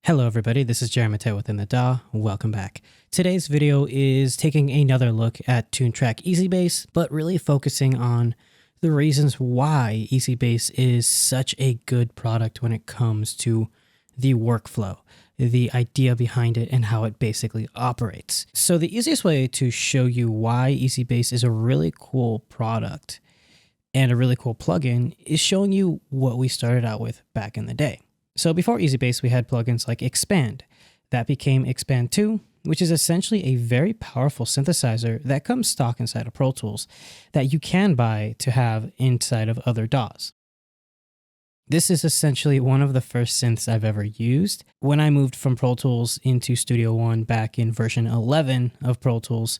Hello everybody, this is Jeremy within the DAW. Welcome back. Today's video is taking another look at Toontrack EZ Bass, but really focusing on the reasons why EZ Bass is such a good product when it comes to the workflow, the idea behind it, and how it basically operates. So the easiest way to show you why EZ Bass is a really cool product and a really cool plugin is showing you what we started out with back in the day. So before EZ Bass, we had plugins like Expand. That became Expand 2, which is essentially a very powerful synthesizer that comes stock inside of Pro Tools that you can buy to have inside of other DAWs. This is essentially one of the first synths I've ever used. When I moved from Pro Tools into Studio One back in version 11 of Pro Tools,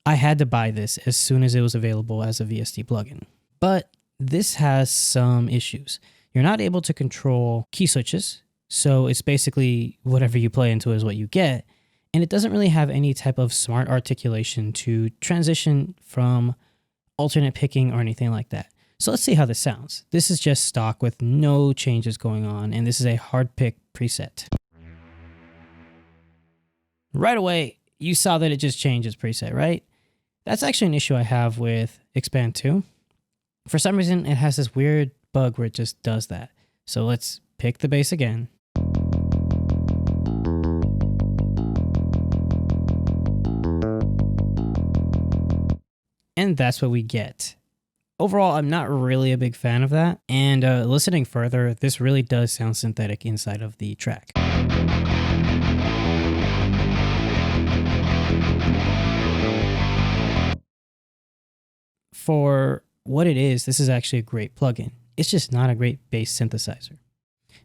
I had to buy this as soon as it was available as a VST plugin. But this has some issues. You're not able to control key switches, so it's basically whatever you play into is what you get, and it doesn't really have any type of smart articulation to transition from alternate picking or anything like that. So let's see how this sounds. This is just stock with no changes going on, and this is a hard pick preset. Right away, you saw that it just changed its preset, right? That's actually an issue I have with Expand 2. For some reason, it has this weird bug where it just does that. So let's pick the bass again. And that's what we get. Overall, I'm not really a big fan of that. And listening further, this really does sound synthetic inside of the track. For what it is, this is actually a great plugin. It's just not a great bass synthesizer.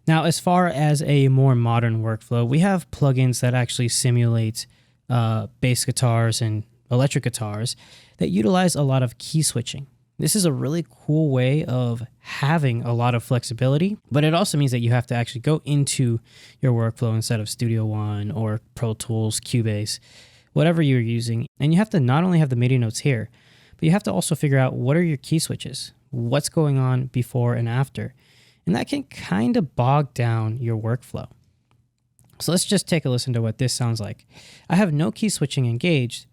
Now, as far as a more modern workflow, we have plugins that actually simulate bass guitars and electric guitars that utilize a lot of key switching. This is a really cool way of having a lot of flexibility, but it also means that you have to actually go into your workflow instead of Studio One or Pro Tools, Cubase, whatever you're using. And you have to not only have the MIDI notes here, but you have to also figure out what are your key switches, what's going on before and after. And that can kind of bog down your workflow. So let's just take a listen to what this sounds like. I have no key switching engaged,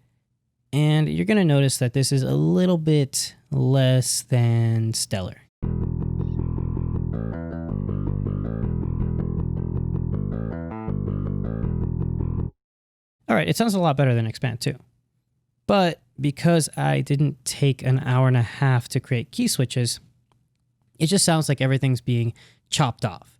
and you're going to notice that this is a little bit less than stellar. All right, it sounds a lot better than Expand 2. But because I didn't take an hour and a half to create key switches, it just sounds like everything's being chopped off.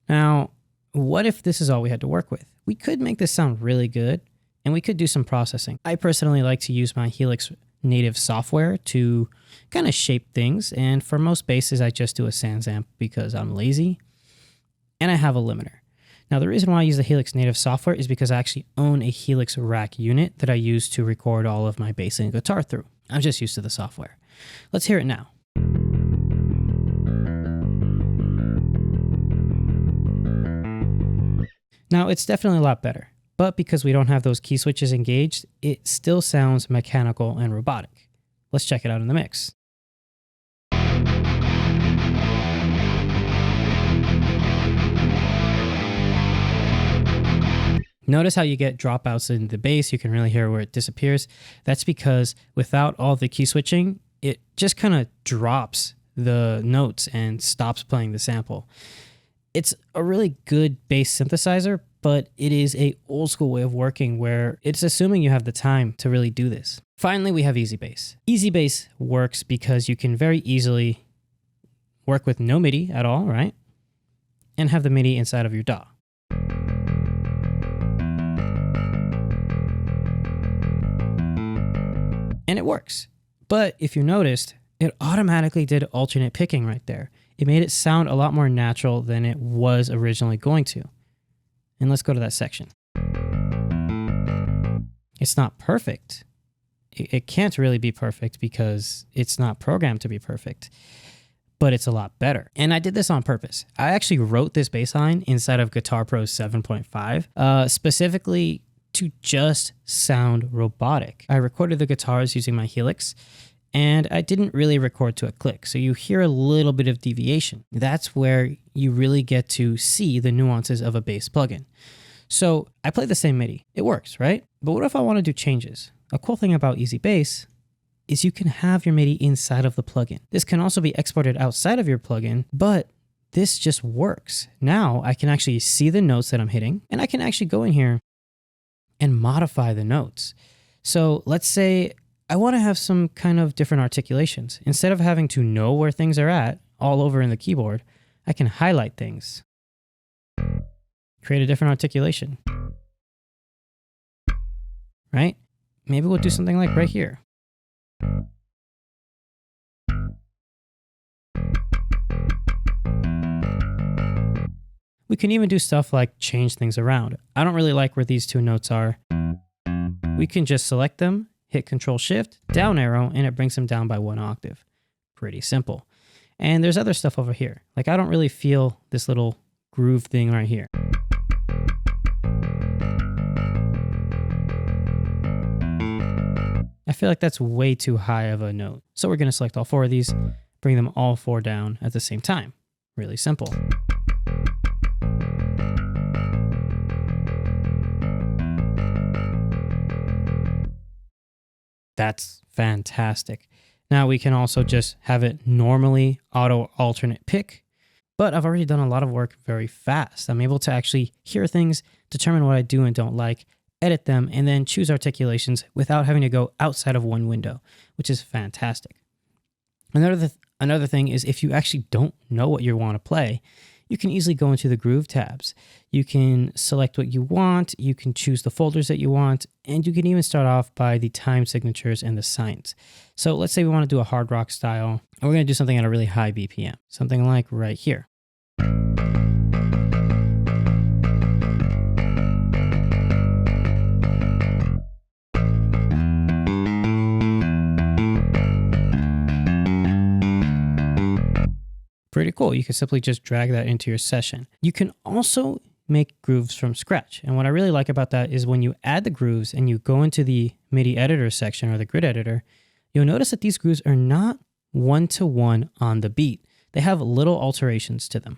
Now, what if this is all we had to work with? We could make this sound really good, and we could do some processing. I personally like to use my Helix native software to kind of shape things, and for most basses, I just do a Sans amp because I'm lazy, and I have a limiter. Now, the reason why I use the Helix native software is because I actually own a Helix rack unit that I use to record all of my bass and guitar through. I'm just used to the software. Let's hear it now. Now, it's definitely a lot better, but because we don't have those key switches engaged, it still sounds mechanical and robotic. Let's check it out in the mix. Notice how you get dropouts in the bass. You can really hear where it disappears. That's because without all the key switching, it just kind of drops the notes and stops playing the sample. It's a really good bass synthesizer, but it is an old school way of working where it's assuming you have the time to really do this. Finally, we have EZ Bass. EZ Bass works because you can very easily work with no MIDI at all, right? And have the MIDI inside of your DAW. And it works. But if you noticed, it automatically did alternate picking right there. It made it sound a lot more natural than it was originally going to. And let's go to that section. It's not perfect. It can't really be perfect because it's not programmed to be perfect. But it's a lot better. And I did this on purpose. I actually wrote this bass line inside of Guitar Pro 7.5, specifically to just sound robotic. I recorded the guitars using my Helix, and I didn't really record to a click. So you hear a little bit of deviation. That's where you really get to see the nuances of a bass plugin. So I play the same MIDI. It works, right? But what if I want to do changes? A cool thing about EZ Bass is you can have your MIDI inside of the plugin. This can also be exported outside of your plugin, but this just works. Now I can actually see the notes that I'm hitting, and I can actually go in here and modify the notes. So let's say I want to have some kind of different articulations. Instead of having to know where things are at all over in the keyboard, I can highlight things, create a different articulation, right? Maybe we'll do something like right here. We can even do stuff like change things around. I don't really like where these two notes are. We can just select them, hit Control Shift, down arrow, and it brings them down by 1 octave. Pretty simple. And there's other stuff over here. Like I don't really feel this little groove thing right here. I feel like that's way too high of a note. So we're going to select all 4 of these, bring them all 4 down at the same time. Really simple. That's fantastic. Now we can also just have it normally auto alternate pick, but I've already done a lot of work very fast. I'm able to actually hear things, determine what I do and don't like, edit them, and then choose articulations without having to go outside of one window, which is fantastic. Another thing is if you actually don't know what you want to play, you can easily go into the groove tabs. You can select what you want, you can choose the folders that you want, and you can even start off by the time signatures and the signs. So let's say we want to do a hard rock style, and we're going to do something at a really high BPM, something like right here. Pretty cool. You can simply just drag that into your session. You can also make grooves from scratch. And what I really like about that is when you add the grooves and you go into the MIDI editor section or the grid editor, you'll notice that these grooves are not one-to-one on the beat. They have little alterations to them.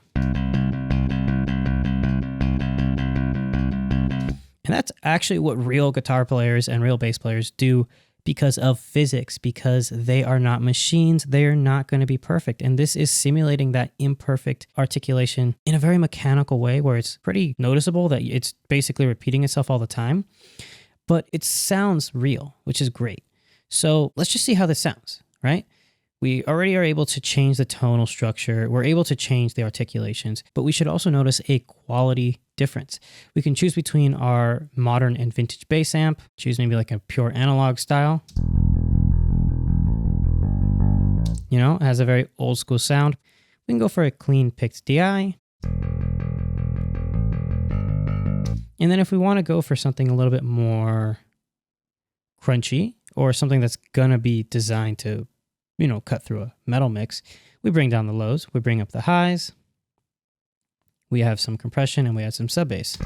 And that's actually what real guitar players and real bass players do because of physics, because they are not machines. They are not going to be perfect. And this is simulating that imperfect articulation in a very mechanical way where it's pretty noticeable that it's basically repeating itself all the time, but it sounds real, which is great. So let's just see how this sounds, right? We already are able to change the tonal structure. We're able to change the articulations, but we should also notice a quality difference. We can choose between our modern and vintage bass amp, choose maybe like a pure analog style. You know, it has a very old school sound. We can go for a clean picked DI. And then if we want to go for something a little bit more crunchy or something that's gonna be designed to, you know, cut through a metal mix, we bring down the lows, we bring up the highs, we have some compression, and we add some sub bass.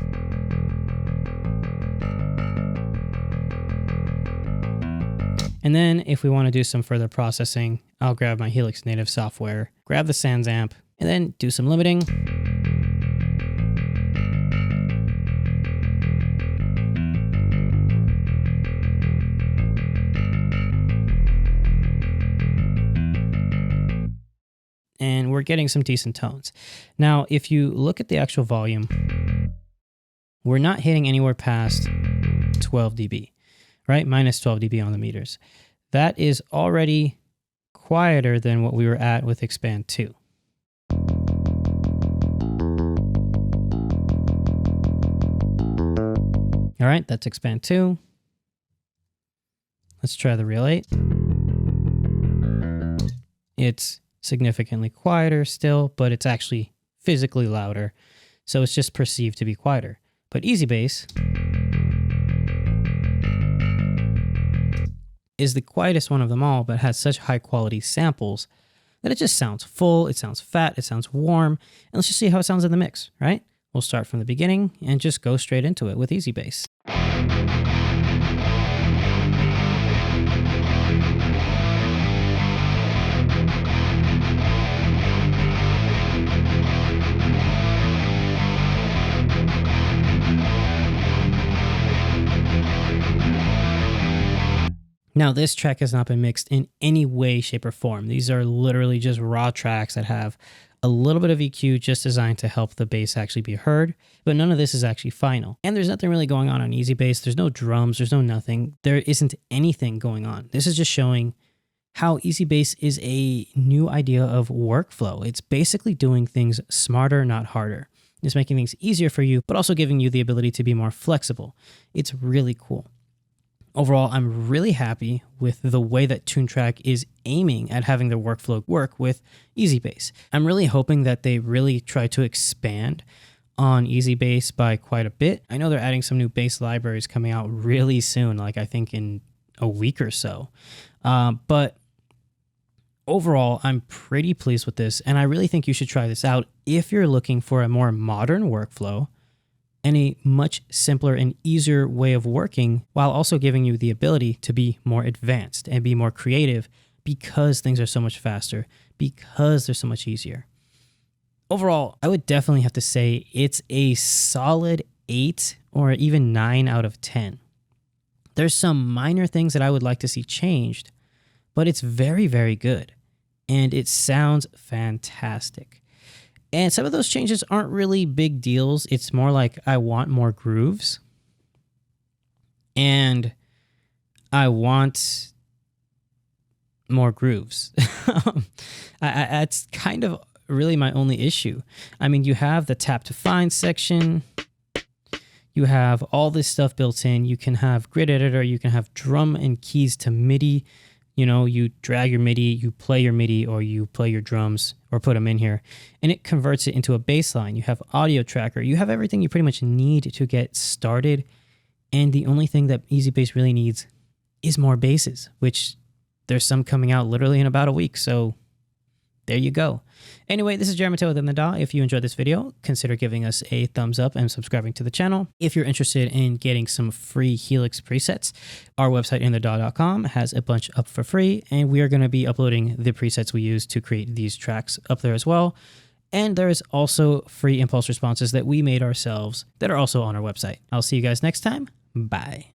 And then if we want to do some further processing, I'll grab my Helix native software, grab the Sans amp, and then do some limiting. And we're getting some decent tones. Now, if you look at the actual volume, we're not hitting anywhere past 12 dB, right? Minus 12 dB on the meters. That is already quieter than what we were at with Expand 2. All right, that's Expand 2. Let's try the Real 8. It's significantly quieter still, but it's actually physically louder. So it's just perceived to be quieter. But EZ Bass is the quietest one of them all, but has such high quality samples that it just sounds full, it sounds fat, it sounds warm. And let's just see how it sounds in the mix, right? We'll start from the beginning and just go straight into it with EZ Bass. Now, this track has not been mixed in any way, shape, or form. These are literally just raw tracks that have a little bit of EQ just designed to help the bass actually be heard, but none of this is actually final. And there's nothing really going on EZ Bass. There's no drums, there's no nothing. There isn't anything going on. This is just showing how EZ Bass is a new idea of workflow. It's basically doing things smarter, not harder. It's making things easier for you, but also giving you the ability to be more flexible. It's really cool. Overall, I'm really happy with the way that Toontrack is aiming at having their workflow work with EZ Bass. I'm really hoping that they really try to expand on EZ Bass by quite a bit. I know they're adding some new bass libraries coming out really soon, like I think in a week or so. But overall, I'm pretty pleased with this, and I really think you should try this out if you're looking for a more modern workflow and a much simpler and easier way of working, while also giving you the ability to be more advanced and be more creative because things are so much faster, because they're so much easier. Overall, I would definitely have to say it's a solid 8 or even 9 out of 10. There's some minor things that I would like to see changed, but it's very, very good, and it sounds fantastic. And some of those changes aren't really big deals. It's more like I want more grooves, and I want more grooves. That's kind of really my only issue. I mean, you have the tap to find section. You have all this stuff built in. You can have grid editor. You can have drum and keys to MIDI. You know, you drag your MIDI, you play your MIDI, or you play your drums or put them in here, and it converts it into a bass line. You have audio tracker. You have everything you pretty much need to get started. And the only thing that EZ Bass really needs is more basses, which there's some coming out literally in about a week. So there you go. Anyway, this is Jeremy within the DAW. If you enjoyed this video, consider giving us a thumbs up and subscribing to the channel. If you're interested in getting some free Helix presets, our website inthedaw.com has a bunch up for free, and we are going to be uploading the presets we use to create these tracks up there as well. And there is also free impulse responses that we made ourselves that are also on our website. I'll see you guys next time. Bye.